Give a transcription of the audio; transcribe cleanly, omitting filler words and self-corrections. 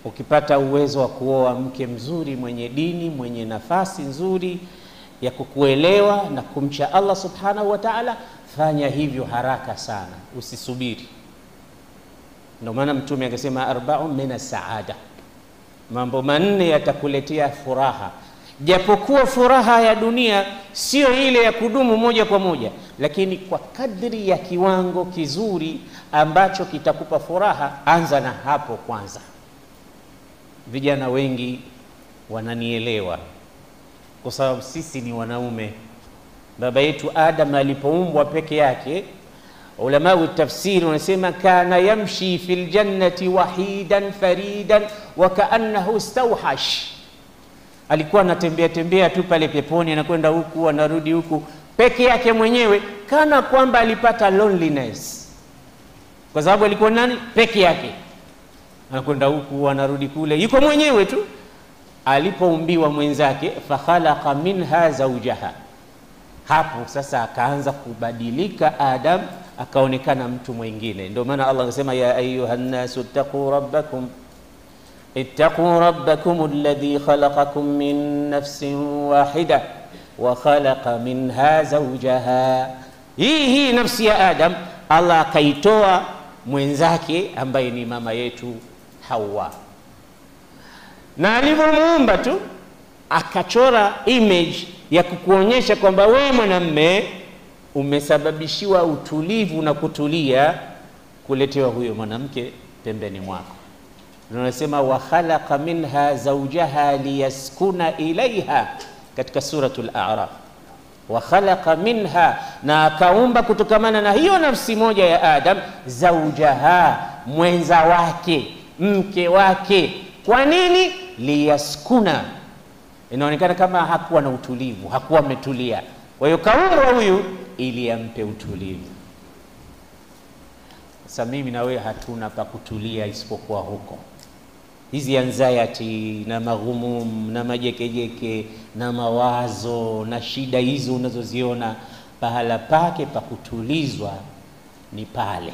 ukipata uwezo wa kuoa mke mzuri mwenye dini, mwenye nafasi nzuri ya kukuelewa na kumcha Allah subhanahu wa ta'ala, fanya hivyo haraka sana, usisubiri. Ndio maana Mtume akasema arba'un min saada, mambo manne yatakuletea furaha. Japokuwa furaha ya dunia sio ile ya kudumu moja kwa moja, lakini kwa kadri ya kiwango kizuri ambacho kitakupa furaha, anza na hapo kwanza. Vijana wengi wananielewa kwa sababu sisi ni wanaume. Baba yetu Adam alipoumbwa peke yake, ulama wa tafsiri wanasema kana yamshi fil jannati wahidan faridan wa kaannahu istawhash, alikuwa anatembea tembea tu pale peponi, anakwenda huku anarudi huku peke yake mwenyewe, kana kwamba alipata loneliness, kwa sababu alikuwa nani? Peke yake, anakwenda huku anarudi kule, yuko mwenyewe tu. Alipoumbiwa mwenzake, fa khalaqa minha zawjaha, hapo sasa akaanza kubadilika Adam, akaonekana mtu mwingine. Ndio maana Allah anasema ya ayuhan nasu ittaqu rabbakum alladhi khalaqakum min nafsin wahida wa khalaqa minha zawjaha. Hii nafsi ya Adam Allah akaitoa mwenzake ambaye ni mama yetu Hawa, na alivyomuumba tu akachora image ya kukuonyesha kwamba wewe mwanamume umesababishiwa utulivu na kutulia kuletewa huyo mwanamke pembeni mwako. Tunasema wa khalaqa minha zawjaha liyaskuna ilaiha katika suratul A'raf. Wa khalaqa minha, na akaumba kutokamana na hiyo nafsi moja ya Adam, zawjaha, mwenza wake, mke wake. Kwa nini? Liyaskuna, inaonekana kama hakuwa na utulivu, hakuwa ametulia. Kwa hiyo kaumbwa huyu ili ampe utulivu. Sasa mimi na wewe hatuna pa kutulia isipokuwa huko. Hizi anxiety na maghumum na majekejeke na mawazo na shida hizo unazoziona, pahala pake pa kutulizwa ni pale.